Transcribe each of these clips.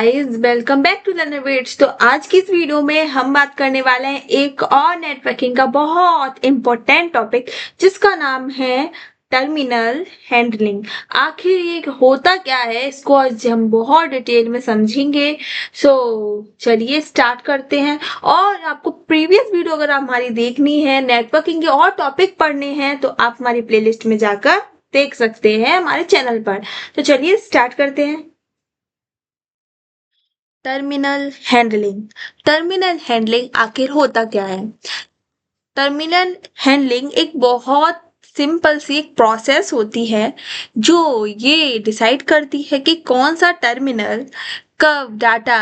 Guys welcome back to Learnerwits. तो आज की इस वीडियो में हम बात करने वाले हैं एक और नेटवर्किंग का बहुत इम्पोर्टेंट टॉपिक जिसका नाम है टर्मिनल हैंडलिंग। आखिर ये होता क्या है, इसको आज हम बहुत डिटेल में समझेंगे। सो चलिए स्टार्ट करते हैं। और आपको प्रीवियस वीडियो अगर हमारी देखनी है, नेटवर्किंग के और टॉपिक पढ़ने हैं, तो आप हमारी प्लेलिस्ट में जाकर देख सकते हैं हमारे चैनल पर। तो चलिए स्टार्ट करते हैं। टर्मिनल हैंडलिंग आखिर होता क्या है? टर्मिनल हैंडलिंग एक बहुत सिंपल सी एक प्रोसेस होती है जो ये डिसाइड करती है कि कौन सा टर्मिनल कब डाटा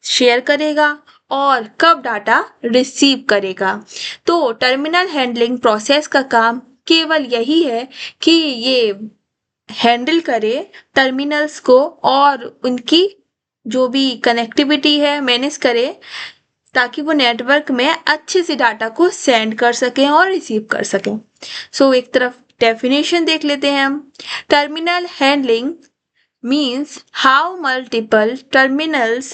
शेयर करेगा और कब डाटा रिसीव करेगा। तो टर्मिनल हैंडलिंग प्रोसेस का काम केवल यही है कि ये हैंडल करे टर्मिनल्स को और उनकी जो भी कनेक्टिविटी है मैनेज करे, ताकि वो नेटवर्क में अच्छे से डाटा को सेंड कर सकें और रिसीव कर सकें। सो एक तरफ डेफिनेशन देख लेते हैं हम। Terminal handling means how multiple terminals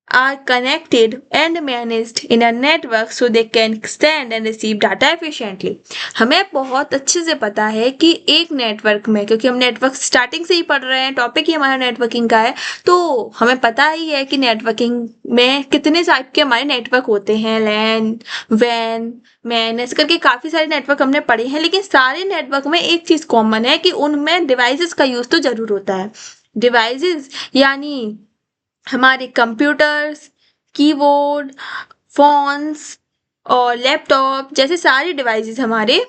are connected and managed in a network so they can send and receive data efficiently। हमें बहुत अच्छे से पता है कि एक नेटवर्क में, क्योंकि हम नेटवर्क स्टार्टिंग से ही पढ़ रहे हैं, टॉपिक ही हमारा नेटवर्किंग का है, तो हमें पता ही है कि नेटवर्किंग में कितने टाइप के हमारे नेटवर्क होते हैं। लैन, वैन, मैन, ऐसे करके काफ़ी सारे नेटवर्क हमने पढ़े हैं। लेकिन सारे नेटवर्क में एक चीज़ कॉमन है कि उनमें डिवाइसेस का यूज़ तो ज़रूर होता है। डिवाइसेस यानी हमारे कंप्यूटर्स, कीबोर्ड, फोन्स और लैपटॉप जैसे सारे डिवाइसेस हमारे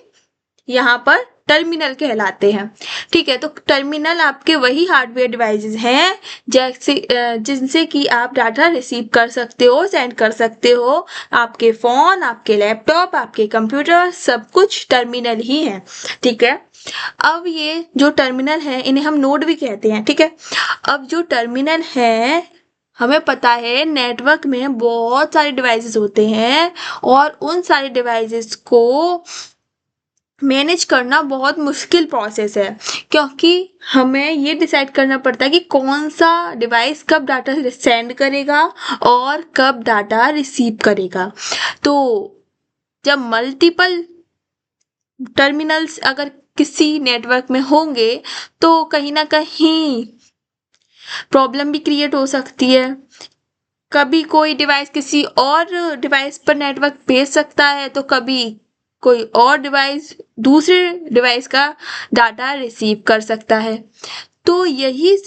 यहाँ पर टर्मिनल कहलाते हैं। ठीक है, तो टर्मिनल आपके वही हार्डवेयर डिवाइसेस हैं जैसे जिनसे कि आप डाटा रिसीव कर सकते हो, सेंड कर सकते हो। आपके फ़ोन, आपके लैपटॉप, आपके कंप्यूटर, सब कुछ टर्मिनल ही है। ठीक है, अब ये जो टर्मिनल है इन्हें हम नोड भी कहते हैं। ठीक है, अब जो टर्मिनल है, हमें पता है नेटवर्क में बहुत सारे डिवाइसेस होते हैं और उन सारे डिवाइसेस को मैनेज करना बहुत मुश्किल प्रोसेस है, क्योंकि हमें ये डिसाइड करना पड़ता है कि कौन सा डिवाइस कब डाटा सेंड करेगा और कब डाटा रिसीव करेगा। तो जब मल्टीपल टर्मिनल्स अगर किसी नेटवर्क में होंगे तो कहीं ना कहीं प्रॉब्लम भी क्रिएट हो सकती है। कभी कोई डिवाइस किसी और डिवाइस पर नेटवर्क भेज सकता है, तो कभी कोई और डिवाइस दूसरे डिवाइस का डाटा रिसीव कर सकता है। तो यही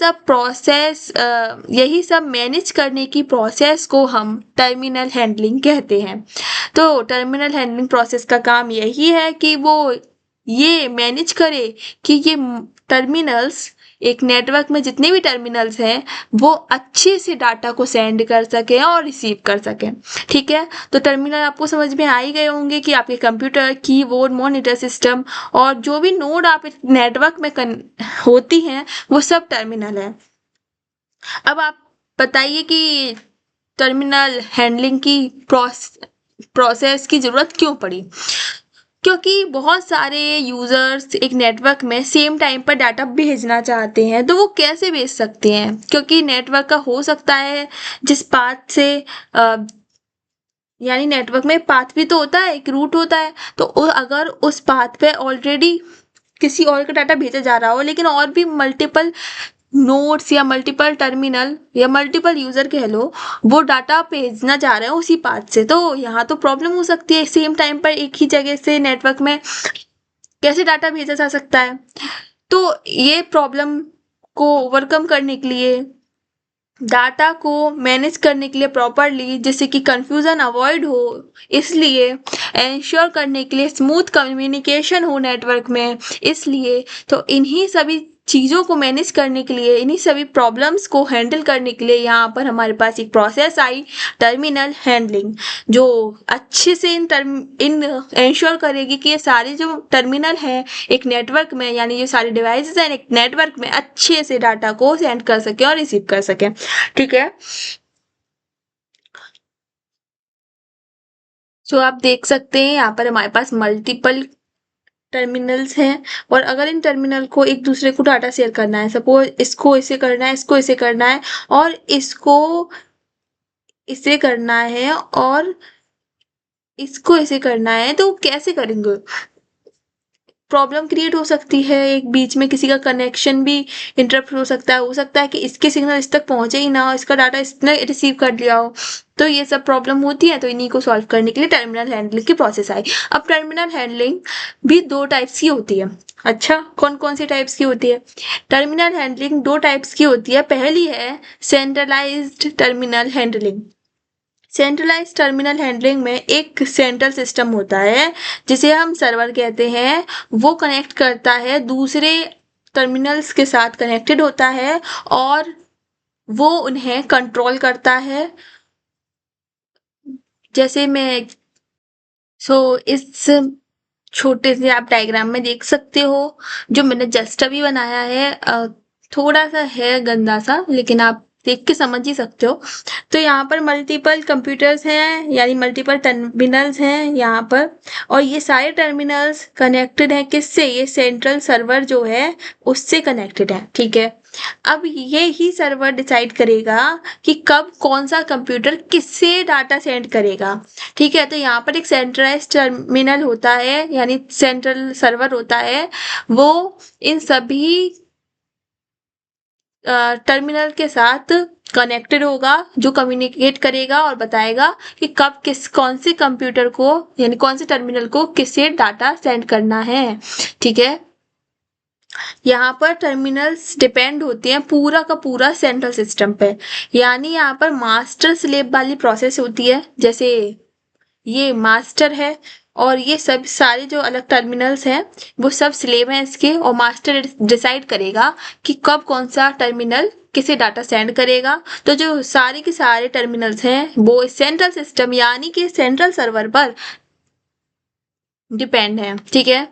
सब मैनेज करने की प्रोसेस को हम टर्मिनल हैंडलिंग कहते हैं। तो टर्मिनल हैंडलिंग प्रोसेस का काम यही है कि वो ये मैनेज करे कि ये टर्मिनल्स, एक नेटवर्क में जितने भी टर्मिनल्स हैं, वो अच्छे से डाटा को सेंड कर सकें और रिसीव कर सकें। ठीक है, तो टर्मिनल आपको समझ में आ ही गए होंगे कि आपके कंप्यूटर, कीबोर्ड, मॉनिटर सिस्टम और जो भी नोड आप नेटवर्क में होती हैं, वो सब टर्मिनल है। अब आप बताइए कि टर्मिनल हैंडलिंग की प्रोसेस की ज़रूरत क्यों पड़ी? क्योंकि बहुत सारे यूज़र्स एक नेटवर्क में सेम टाइम पर डाटा भेजना चाहते हैं, तो वो कैसे भेज सकते हैं? क्योंकि नेटवर्क का हो सकता है जिस पाथ से यानी नेटवर्क में पाथ भी तो होता है, एक रूट होता है। तो अगर उस पाथ पे ऑलरेडी किसी और का डाटा भेजा जा रहा हो, लेकिन और भी मल्टीपल नोड्स या मल्टीपल टर्मिनल या मल्टीपल यूज़र कह लो, वो डाटा भेजना चाह रहे हैं उसी पाथ से, तो यहाँ तो प्रॉब्लम हो सकती है। सेम टाइम पर एक ही जगह से नेटवर्क में कैसे डाटा भेजा जा सकता है? तो ये प्रॉब्लम को ओवरकम करने के लिए, डाटा को मैनेज करने के लिए प्रॉपरली, जिससे कि कंफ्यूजन अवॉइड हो, इसलिए एंश्योर करने के लिए स्मूथ कम्युनिकेशन हो नेटवर्क में, इसलिए तो इन्हीं सभी चीज़ों को मैनेज करने के लिए, इन्हीं सभी प्रॉब्लम्स को हैंडल करने के लिए यहाँ पर हमारे पास एक प्रोसेस आई, टर्मिनल हैंडलिंग, जो अच्छे से इन एंश्योर करेगी कि ये सारे जो टर्मिनल हैं एक नेटवर्क में, यानी ये सारे डिवाइसेस हैं एक नेटवर्क में, अच्छे से डाटा को सेंड कर सके और रिसीव कर सके। ठीक है, सो आप देख सकते हैं यहाँ पर हमारे पास मल्टीपल टर्मिनल्स हैं और अगर इन टर्मिनल को एक दूसरे को डाटा शेयर करना है, सपोज इसको इसे करना है, इसको इसे करना है और इसको इसे करना है और इसको इसे करना है, तो कैसे करेंगे? प्रॉब्लम क्रिएट हो सकती है, एक बीच में किसी का कनेक्शन भी इंटरप्ट हो सकता है कि इसके सिग्नल इस तक पहुंचे ही ना हो, इसका डाटा इसने रिसीव कर लिया हो। तो ये सब प्रॉब्लम होती है, तो इन्हीं को सॉल्व करने के लिए टर्मिनल हैंडलिंग की प्रोसेस आई। अब टर्मिनल हैंडलिंग भी 2 टाइप्स की होती है। अच्छा, कौन कौन सी टाइप्स की होती है? टर्मिनल हैंडलिंग 2 टाइप्स की होती है। पहली है centralised terminal handling. Centralise terminal handling में एक सेंट्रल सिस्टम होता है जिसे हम सर्वर कहते हैं, वो कनेक्ट करता है, दूसरे टर्मिनल्स के साथ कनेक्टेड होता है और वो उन्हें कंट्रोल करता है। जैसे मैं इस छोटे से आप डायग्राम में देख सकते हो, जो मैंने जस्ट अभी बनाया है, थोड़ा सा है गंदा सा, लेकिन आप देख के समझ ही सकते हो। तो यहाँ पर मल्टीपल कंप्यूटर्स हैं, यानी मल्टीपल टर्मिनल्स हैं यहाँ पर, और ये सारे टर्मिनल्स कनेक्टेड हैं किससे? ये सेंट्रल सर्वर जो है उससे कनेक्टेड है, ठीक है। अब ये ही सर्वर डिसाइड करेगा कि कब कौन सा कंप्यूटर किससे डाटा सेंड करेगा, ठीक है। तो यहाँ पर एक सेंट्रलाइज टर्मिनल होता है, यानी सेंट्रल सर्वर होता है, वो इन सभी टर्मिनल के साथ कनेक्टेड होगा, जो कम्युनिकेट करेगा और बताएगा कि कब कौन से कंप्यूटर को, यानी कौन से टर्मिनल को किससे डाटा सेंड करना है, ठीक है। यहाँ पर टर्मिनल्स डिपेंड होते हैं पूरा का पूरा सेंट्रल सिस्टम पे, यानी यहाँ पर मास्टर स्लेव वाली प्रोसेस होती है। जैसे ये मास्टर है और ये सब सारे जो अलग टर्मिनल्स हैं वो सब स्लेव हैं इसके, और मास्टर डिसाइड करेगा कि कब कौन सा टर्मिनल किसे डाटा सेंड करेगा। तो जो सारे के सारे टर्मिनल्स हैं वो सेंट्रल सिस्टम यानी कि सेंट्रल सर्वर पर डिपेंड है, ठीक है।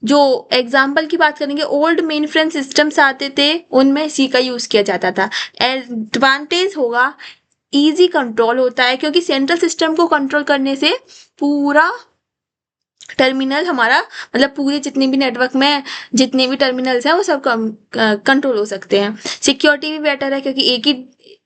जो एग्जाम्पल की बात करेंगे, ओल्ड मेन फ्रेम सिस्टम्स आते थे, उनमें सी का यूज किया जाता था। एडवांटेज होगा, इजी कंट्रोल होता है, क्योंकि सेंट्रल सिस्टम को कंट्रोल करने से पूरा टर्मिनल हमारा, मतलब पूरे जितने भी नेटवर्क में जितने भी टर्मिनल्स हैं वो सब कंट्रोल हो सकते हैं। सिक्योरिटी भी बेटर है, क्योंकि एक ही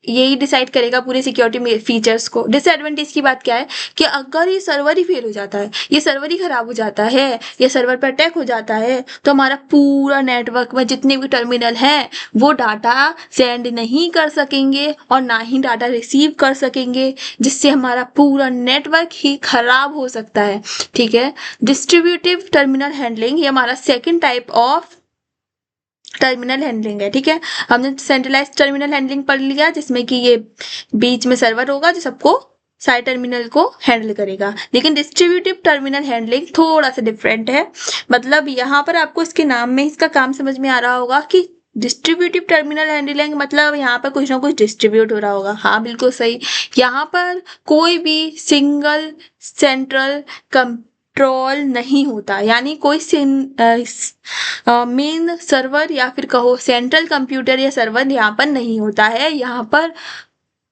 यही डिसाइड करेगा पूरे सिक्योरिटी फीचर्स को। डिसएडवांटेज की बात क्या है कि अगर ये सर्वर ही फेल हो जाता है, ये सर्वर ही खराब हो जाता है, ये सर्वर पर अटैक हो जाता है, तो हमारा पूरा नेटवर्क में जितने भी टर्मिनल हैं वो डाटा सेंड नहीं कर सकेंगे और ना ही डाटा रिसीव कर सकेंगे, जिससे हमारा पूरा नेटवर्क ही खराब हो सकता है, ठीक है। डिस्ट्रीब्यूटिव टर्मिनल हैंडलिंग ये हमारा second type of terminal handling है, ठीक है। हमने सेंट्रलाइज टर्मिनल हैंडलिंग पढ़ लिया, जिसमें कि ये बीच में सर्वर होगा जो सबको सारे टर्मिनल को हैंडल करेगा। लेकिन डिस्ट्रीब्यूटिव टर्मिनल हैंडलिंग थोड़ा सा डिफरेंट है। मतलब यहाँ पर आपको इसके नाम में इसका काम समझ में आ रहा होगा कि डिस्ट्रीब्यूटिव टर्मिनल हैंडलिंग मतलब यहाँ पर कुछ ना कुछ डिस्ट्रीब्यूट हो रहा होगा। हाँ, बिल्कुल सही। यहाँ पर कोई भी सिंगल सेंट्रल कंट्रोल नहीं होता, यानी कोई मेन सर्वर या फिर कहो सेंट्रल कंप्यूटर या सर्वर यहाँ पर नहीं होता है। यहाँ पर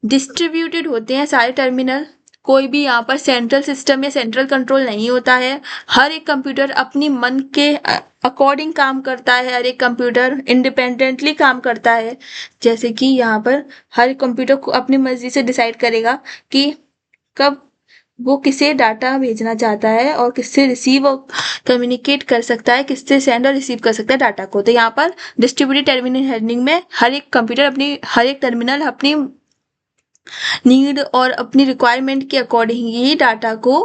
डिस्ट्रीब्यूटेड होते हैं सारे टर्मिनल, कोई भी यहाँ पर सेंट्रल सिस्टम या सेंट्रल कंट्रोल नहीं होता है। हर एक कंप्यूटर अपनी मन के अकॉर्डिंग काम करता है, हर एक कंप्यूटर इंडिपेंडेंटली काम करता है। जैसे कि यहाँ पर हर कंप्यूटर को अपनी मर्जी से डिसाइड करेगा कि कब वो किसे डाटा भेजना चाहता है और किससे रिसीव और कम्युनिकेट कर सकता है, किससे सेंड और रिसीव कर सकता है डाटा को। तो यहाँ पर डिस्ट्रीब्यूटेड टर्मिनल हैंडलिंग में हर एक कंप्यूटर हर एक टर्मिनल अपनी नीड और अपनी रिक्वायरमेंट के अकॉर्डिंग ही डाटा को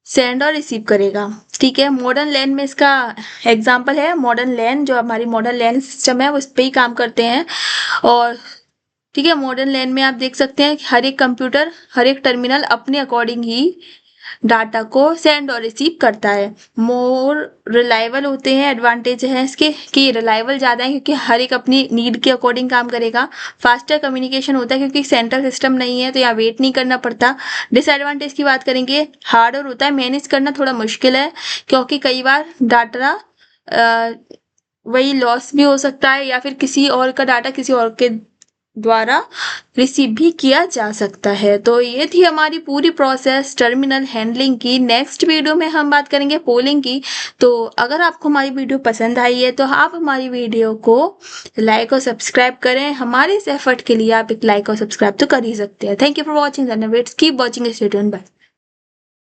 सेंड और रिसीव करेगा, ठीक है। मॉडर्न लैन में इसका एग्जांपल है, मॉडर्न लैन जो हमारी मॉडर्न लैन सिस्टम है उस पर ही काम करते हैं। और ठीक है, मॉडर्न लैन में आप देख सकते हैं हर एक कंप्यूटर हर एक टर्मिनल अपने अकॉर्डिंग ही डाटा को सेंड और रिसीव करता है। मोर रिलायबल होते हैं, एडवांटेज है इसके कि रिलायबल ज़्यादा है क्योंकि हर एक अपनी नीड के अकॉर्डिंग काम करेगा। फास्टर कम्युनिकेशन होता है क्योंकि सेंट्रल सिस्टम नहीं है तो यहाँ वेट नहीं करना पड़ता। डिसएडवांटेज की बात करेंगे, हार्डर होता है, मैनेज करना थोड़ा मुश्किल है क्योंकि कई बार डाटा वही लॉस भी हो सकता है या फिर किसी और का डाटा किसी और के द्वारा रिसीव भी किया जा सकता है। तो ये थी हमारी पूरी प्रोसेस टर्मिनल हैंडलिंग की। नेक्स्ट वीडियो में हम बात करेंगे पोलिंग की। तो अगर आपको हमारी वीडियो पसंद आई है तो आप हमारी वीडियो को लाइक और सब्सक्राइब करें। हमारे इस एफर्ट के लिए आप एक लाइक और सब्सक्राइब तो कर ही सकते हैं। Thank you for watching, keep watching, stay tuned, bye.